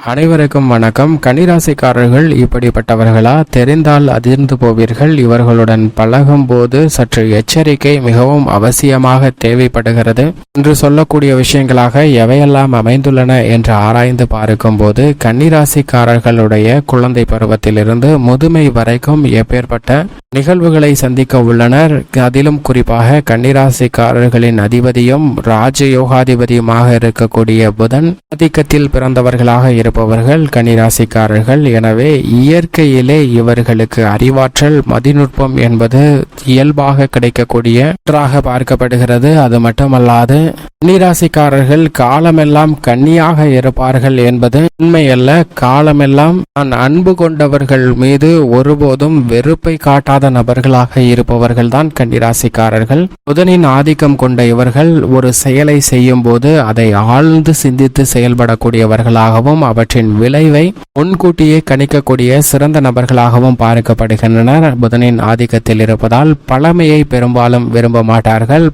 அனைவருக்கும் வணக்கம். கன்னிராசிக்காரர்கள் இப்படிப்பட்டவர்களா? தெரிந்தால் அதிர்ந்து போவீர்கள். இவர்களுடன் பழகும் போது சற்று எச்சரிக்கை மிகவும் அவசியமாக தேவைப்படுகிறது. என்று சொல்லக்கூடிய விஷயங்களாக எவையெல்லாம் அமைந்துள்ளன என்று ஆராய்ந்து பார்க்கும் போது கன்னிராசிக்காரர்களுடைய குழந்தை பருவத்திலிருந்து முதுமை வரைக்கும் எப்பேற்பட்ட நிகழ்வுகளை சந்திக்க உள்ளனர். அதிலும் குறிப்பாக கன்னிராசிக்காரர்களின் அதிபதியும் ராஜயோகாதிபதியுமாக இருக்கக்கூடிய புதன் ஆதிக்கத்தில் பிறந்தவர்களாக இருப்பவர்கள் கன்னிராசிக்காரர்கள். எனவே இயற்கையிலே இவர்களுக்கு அறிவாற்றல் மதிநுட்பம் என்பது இயல்பாக கிடைக்கக்கூடிய ஒன்றாக பார்க்கப்படுகிறது. அது மட்டுமல்லாது கன்னிராசிக்காரர்கள் காலமெல்லாம் கன்னியாக இருப்பார்கள் என்பது உண்மையல்ல. காலமெல்லாம் நான் அன்பு கொண்டவர்கள் மீது ஒருபோதும் வெறுப்பை காட்டாத நபர்களாக இருப்பவர்கள் தான் கன்னிராசிக்காரர்கள். புதனின் ஆதிக்கம் கொண்ட இவர்கள் ஒரு செயலை செய்யும் போது அதை ஆழ்ந்து சிந்தித்து செயல்படக்கூடியவர்களாகவும் அவற்றின் விளைவை முன்கூட்டியே கணிக்கக்கூடிய சிறந்த நபர்களாகவும் பார்க்கப்படுகின்றனர். புதனின் ஆதிக்கத்தில் இருப்பதால் பழமையை பெரும்பாலும் விரும்ப மாட்டார்கள்.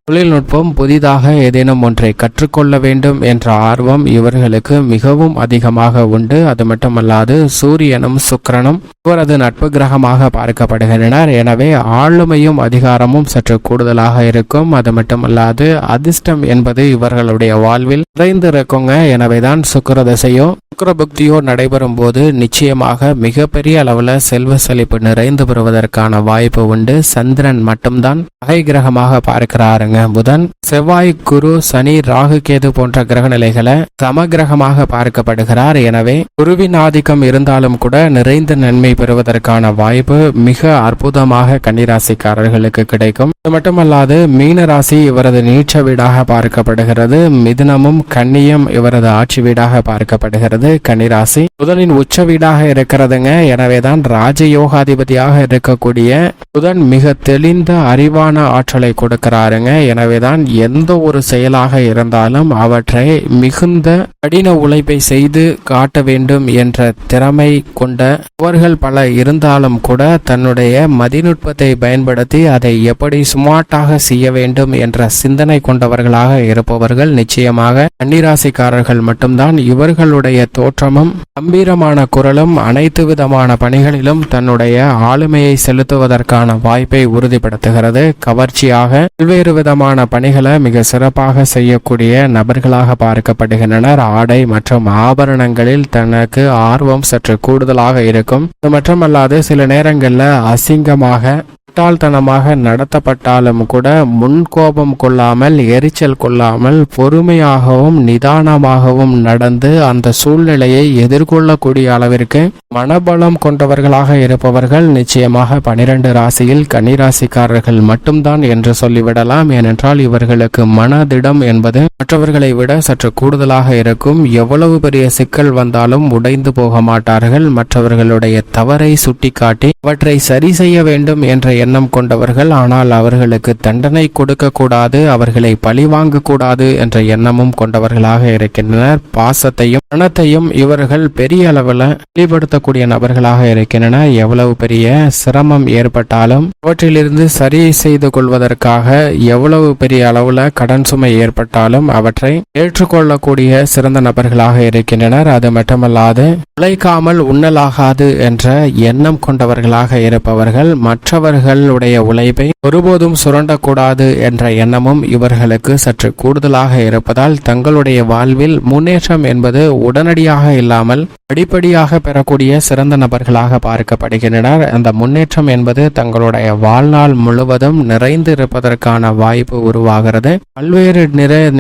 தொழில்நுட்பம் புதிதாக ஏதேனும் ஒன்றை கற்றுக்கொள்ள வேண்டும் என்ற ஆர்வம் இவர்களுக்கு மிகவும் அதிகமாக உண்டு. அது மட்டுமல்லாது சூரியனும் சுக்கிரனும் இவரது நட்பு கிரகமாக பார்க்கப்படுகின்றனர். எனவே ஆளுமையும் அதிகாரமும் சற்று கூடுதலாக இருக்கும். அது மட்டுமல்லாது அதிர்ஷ்டம் என்பது இவர்களுடைய வாழ்வில் நிறைந்திருக்குங்க. எனவேதான் சுக்கிர தசையோ சுக்கிர புக்தியோ நடைபெறும் போது நிச்சயமாக மிகப்பெரிய அளவில் செல்வ செழிப்பு நிறைந்து பெறுவதற்கான வாய்ப்பு உண்டு. சந்திரன் மட்டும்தான் பகை கிரகமாக பார்க்கிறாருங்க. புதன், செவ்வாய், குரு, சனி, ராகு, கேது போன்ற கிரக நிலைகளை சமகிரகமாக பார்க்கப்படுகிறார். எனவே குருவின் ஆதிக்கம் இருந்தாலும் கூட நிறைந்த நன்மை பெறுவதற்கான வாய்ப்பு மிக அற்புதமாக கன்னிராசிக்காரர்களுக்கு கிடைக்கும். அது மட்டுமல்லாது மீன ராசி இவரது நீச்ச வீடாக பார்க்கப்படுகிறது. மிதுனமும் கன்னியும் இவரது ஆட்சி வீடாக பார்க்கப்படுகிறது. கன்னிராசி புதனின் உச்ச வீடாக இருக்கிறதுங்க. எனவேதான் ராஜயோகாதிபதியாக இருக்கக்கூடிய புதன் மிக தெளிந்த அறிவான ஆற்றலை கொடுக்கிறாருங்க. எனவேதான் எந்த ஒரு செயலாக இருந்தாலும் அவற்றை மிகுந்த கடின உழைப்பை செய்து காட்ட வேண்டும் என்ற திறமை கொண்ட அவர்கள் பல இருந்தாலும் கூட தன்னுடைய மதிநுட்பத்தை பயன்படுத்தி அதை எப்படி ஸ்மார்ட்டாக செய்ய வேண்டும் என்ற சிந்தனை கொண்டவர்களாக இருப்பவர்கள் நிச்சயமாக கன்னிராசிக்காரர்கள் மட்டும்தான். இவர்களுடைய தோற்றமும் கம்பீரமான குரலும் அனைத்து விதமான பணிகளிலும் தன்னுடைய ஆளுமையை செலுத்துவதற்கான வாய்ப்பை உறுதிப்படுத்துகிறது. கவர்ச்சியாக பல்வேறு விதமான பணிகளை மிக சிறப்பாக செய்யக்கூடிய நபர்களாக பார்க்கப்படுகின்றனர். ஆடை மற்றும் ஆபரணங்களில் தனக்கு ஆர்வம் சற்று கூடுதலாக இருக்கும். அது மட்டுமல்லாது சில நேரங்களில் அசிங்கமாக முட்டாள்தனமாக நடத்தப்பட்டாலும் கூட முன்கோபம் கொள்ளாமல் எரிச்சல் கொள்ளாமல் பொறுமையாகவும் நிதானமாகவும் நடந்து அந்த சூழ்நிலையை எதிர்கொள்ளக்கூடிய அளவிற்கு மனபலம் கொண்டவர்களாக இருப்பவர்கள் நிச்சயமாக 12 ராசியில் கன்னிராசிக்காரர்கள் மட்டும்தான் என்று சொல்லிவிடலாம். ஏனென்றால் இவர்களுக்கு மனதிடம் என்பது மற்றவர்களை விட சற்று கூடுதலாக இருக்கும். எவ்வளவு பெரிய சிக்கல் வந்தாலும் உடைந்து போக மாட்டார்கள். மற்றவர்களுடைய தவறை சுட்டிக்காட்டி அவற்றை சரி செய்ய வேண்டும் என்ற எண்ணம் கொண்டவர்கள். ஆனால் அவர்களுக்கு தண்டனை கொடுக்க கூடாது, அவர்களை பழிவாங்க கூடாது என்ற எண்ணமும் கொண்டவர்களாக இருக்கின்றனர். பாசத்தையும் பணத்தையும் இவர்கள் பெரிய அளவில் வெளிப்படுத்தக்கூடிய நபர்களாக இருக்கின்றனர். எவ்வளவு பெரிய சிரமம் ஏற்பட்டாலும் அவற்றிலிருந்து சரி செய்து கொள்வதற்காக எவ்வளவு பெரிய அளவுல கடன் சுமை ஏற்பட்டாலும் அவற்றை ஏற்றுக்கொள்ளக்கூடிய சிறந்த நபர்களாக இருக்கின்றனர். அது மட்டுமல்லாது உழைக்காமல் உண்ணலாகாது என்ற எண்ணம் கொண்டவர்களாக இருப்பவர்கள். மற்றவர்களுடைய உழைப்பை ஒருபோதும் சுரண்டக்கூடாது என்ற எண்ணமும் இவர்களுக்கு சற்று கூடுதலாக இருப்பதால் தங்களுடைய வாழ்வில் முன்னேற்றம் என்பது உடனடியாக இல்லாமல் படிப்படியாக பெறக்கூடிய சிறந்த நபர்களாக பார்க்கப்படுகின்றனர். அந்த முன்னேற்றம் என்பது தங்களுடைய வாழ்நாள் முழுவதும் நிறைந்து இருப்பதற்கான வாய்ப்பு உருவாகிறது. பல்வேறு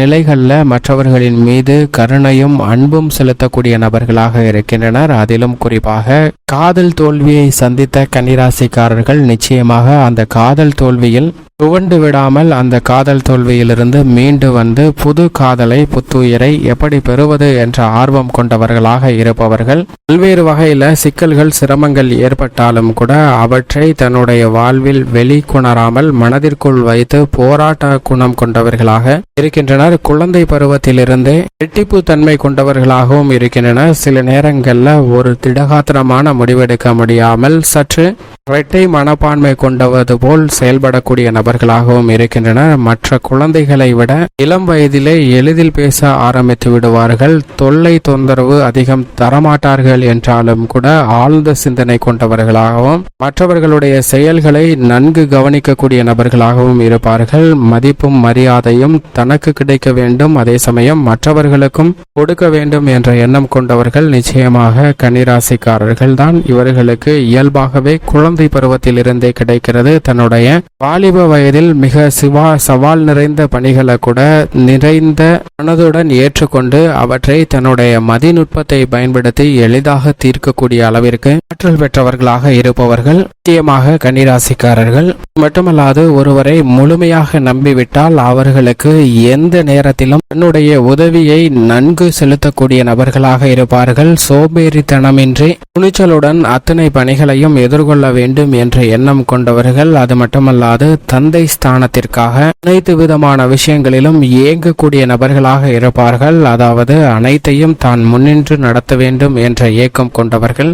நிலைகளில் மற்றவர்களின் மீது கருணையும் அன்பும் செலுத்தக்கூடிய நபர்களாக இருக்கின்றனர். அதிலும் குறிப்பாக காதல் தோல்வியை சந்தித்த கன்னிராசிக்காரர்கள் நிச்சயமாக அந்த காதல் தோல்வியில் துவண்டு விடாமல் அந்த காதல் தோல்வியிலிருந்து மீண்டு வந்து புது காதலை புத்துயிரை எப்படி பெறுவது என்ற ஆர்வம் கொண்டவர்களாக இருப்பவர்கள். பல்வேறு வகையில சிக்கல்கள் சிரமங்கள் ஏற்பட்டாலும் கூட அவற்றை தன்னுடைய வாழ்வில் வெளிக்கொணராமல் மனதிற்குள் வைத்து போராட்ட குணம் கொண்டவர்களாக இருக்கின்றனர். குழந்தை பருவத்திலிருந்து ரெட்டிப்பு தன்மை கொண்டவர்களாகவும் இருக்கின்றனர். சில நேரங்களில் ஒரு திடகாத்திரமான முடிவெடுக்க முடியாமல் சற்று இரட்டை மனப்பான்மை கொண்டவது போல் செயல்படக்கூடிய நபர்களாகவும் இருக்கின்றனர். மற்ற குழந்தைகளை விட இளம் வயதிலே எளிதில் பேச ஆரம்பித்து விடுவார்கள். தொல்லை தொந்தரவு அதிகம் தரமாட்டார்கள் என்றாலும் கூட ஆழ்ந்த சிந்தனை கொண்டவர்களாகவும் மற்றவர்களுடைய செயல்களை நன்கு கவனிக்கக்கூடிய நபர்களாகவும் இருப்பார்கள். மதிப்பும் மரியாதையும் தனக்கு கிடைக்க வேண்டும், அதே சமயம் மற்றவர்களுக்கும் கொடுக்க வேண்டும் என்ற எண்ணம் கொண்டவர்கள் நிச்சயமாக கன்னிராசிக்காரர்கள் தான். இவர்களுக்கு இயல்பாகவே குழந்தை பருவத்தில் இருந்தே கிடைக்கிறது. தன்னுடைய வாலிப வயதில் மிக சவால் நிறைந்த பணிகளை கூட நிறைந்த மனதுடன் ஏற்றுக்கொண்டு அவற்றை தன்னுடைய மதிநுட்பத்தை பயன்படுத்தி எளிதாக தீர்க்கக்கூடிய அளவிற்கு ஆற்றல் பெற்றவர்களாக இருப்பவர்கள் நிச்சயமாக கன்னிராசிக்காரர்கள். மட்டுமல்லாது ஒருவரை முழுமையாக நம்பிவிட்டால் அவர்களுக்கு எந்த நேரத்திலும் தன்னுடைய உதவியை நன்கு செலுத்தக்கூடிய நபர்களாக இருப்பார்கள். சோம்பேறித்தனமின்றி துணிச்சலுடன் அத்தனை பணிகளையும் எதிர்கொள்ள வேண்டும் என்ற எண்ணம் கொண்டவர்கள். அது மட்டுமல்லாது தந்தை ஸ்தானத்திற்காக அனைத்து விதமான விஷயங்களிலும் இயங்கக்கூடிய நபர்களாக இருப்பார்கள். அதாவது அனைத்தையும் தான் முன்னின்று நடத்த வேண்டும் என்ற ஏக்கம் கொண்டவர்கள்.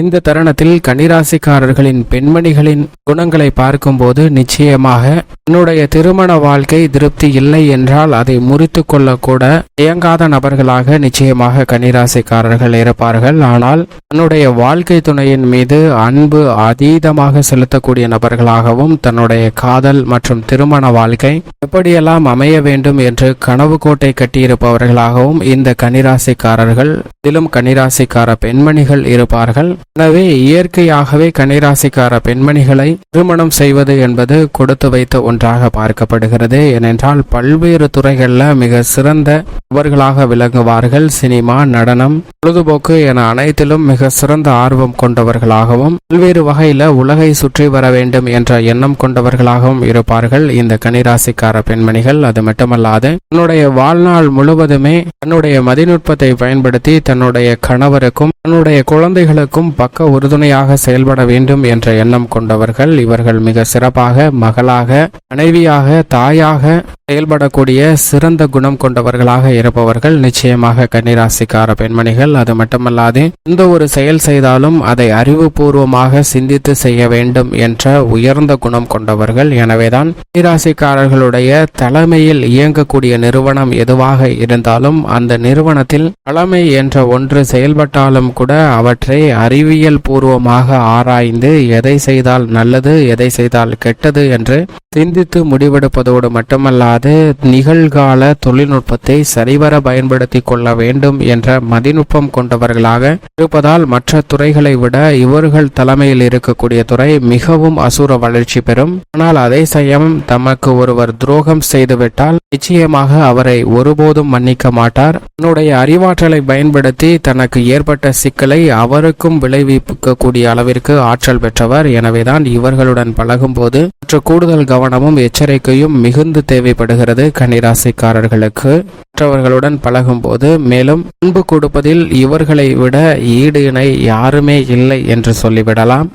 இந்த தருணத்தில் கன்னிராசிக்காரர்களின் பெண்மணிகளின் குணங்களை பார்க்கும்போது நிச்சயமாக தன்னுடைய திருமண வாழ்க்கை திருப்தி இல்லை என்றால் அதை முறித்து கொள்ளக்கூட இயங்காத நபர்களாக நிச்சயமாக கன்னிராசிக்காரர்கள் இருப்பார்கள். ஆனால் தன்னுடைய வாழ்க்கை துணையின் மீது அன்பு அதீதமாக செலுத்தக்கூடிய நபர்களாகவும் தன்னுடைய காதல் மற்றும் திருமண வாழ்க்கை எப்படியெல்லாம் அமைய வேண்டும் என்று கனவு கோட்டை கட்டியிருப்பவர்களாகவும் இந்த கன்னிராசிக்காரர்கள் இதிலும் கன்னிராசிக்கார பெண்மணிகள் இருப்பார்கள். எனவே இயற்கையாகவே கன்னிராசிக்கார பெண்மணிகளை திருமணம் செய்வது என்பது கொடுத்து வைத்த ஒன்றாக பார்க்கப்படுகிறது. ஏனென்றால் பல்வேறு துறைகளில் மிக சிறந்த நபர்களாக விளங்குவார்கள். சினிமா, நடனம், பொழுதுபோக்கு என அனைத்திலும் மிக சிறந்த ஆர்வம் கொண்டவர்களாகவும் பல்வேறு வகையில உலகை சுற்றி வர வேண்டும் என்ற எண்ணம் கொண்டவர்களாகவும் இருப்பார்கள் இந்த கன்னிராசிக்கார பெண்மணிகள். அது மட்டுமல்லாது தன்னுடைய வாழ்நாள் முழுவதுமே தன்னுடைய மதிநுட்பத்தை பயன்படுத்தி தன்னுடைய கணவருக்கும் தன்னுடைய குழந்தைகளுக்கும் பக்க உறுதுணையாக செயல்பட வேண்டும் என்ற எண்ணம் கொண்டவர்கள். இவர்கள் மிக சிறப்பாக மகளாக, மனைவியாக, தாயாக செயல்படக்கூடிய சிறந்த குணம் கொண்டவர்களாக இருப்பவர்கள் நிச்சயமாக கன்னிராசிக்கார பெண்மணிகள். அது மட்டுமல்லாது எந்த ஒரு செயல் செய்தாலும் அதை அறிவுபூர்வமாக சிந்தித்து செய்ய வேண்டும் என்ற உயர்ந்த குணம் கொண்டவர்கள். எனவேதான் கன்னிராசிக்காரர்களுடைய தலைமையில் இயங்கக்கூடிய நிறுவனம் எதுவாக இருந்தாலும் அந்த நிறுவனத்தில் தலைமை என்ற ஒன்று செயல்பட்டாலும் கூட அவற்றை அறிவியல் பூர்வமாக ஆராய்ந்து எதை செய்தால் நல்லது, எதை செய்தால் கெட்டது என்று சிந்தித்து முடிவெடுப்பதோடு மட்டுமல்லாது நிகழ்கால தொழில்நுட்பத்தை சரிவர பயன்படுத்தி கொள்ள வேண்டும் என்ற மதிநுட்பம் கொண்டவர்களாக இருப்பதால் மற்ற துறைகளை விட இவர்கள் தலைமையில் இருக்கக்கூடிய துறை மிகவும் அசுர வளர்ச்சி பெறும். ஆனால் அதே சமயம் தமக்கு ஒருவர் துரோகம் செய்துவிட்டால் நிச்சயமாக அவரை ஒருபோதும் மன்னிக்க மாட்டார். தன்னுடைய அறிவாற்றலை பயன்படுத்தி தனக்கு ஏற்பட்ட சிக்கலை அவருக்கும் விளைவிக்கக்கூடிய அளவிற்கு ஆற்றல் பெற்றவர். எனவேதான் இவர்களுடன் பழகும் போது மற்ற கூடுதல் கவனமும் எச்சரிக்கையும் மிகுந்து தேவைப்படுகிறது கன்னிராசிக்காரர்களுக்கு மற்றவர்களுடன் பழகும் போது. மேலும் அன்பு கொடுப்பதில் இவர்களை விட ஈடு இணை யாருமே இல்லை என்று சொல்லிவிடலாம்.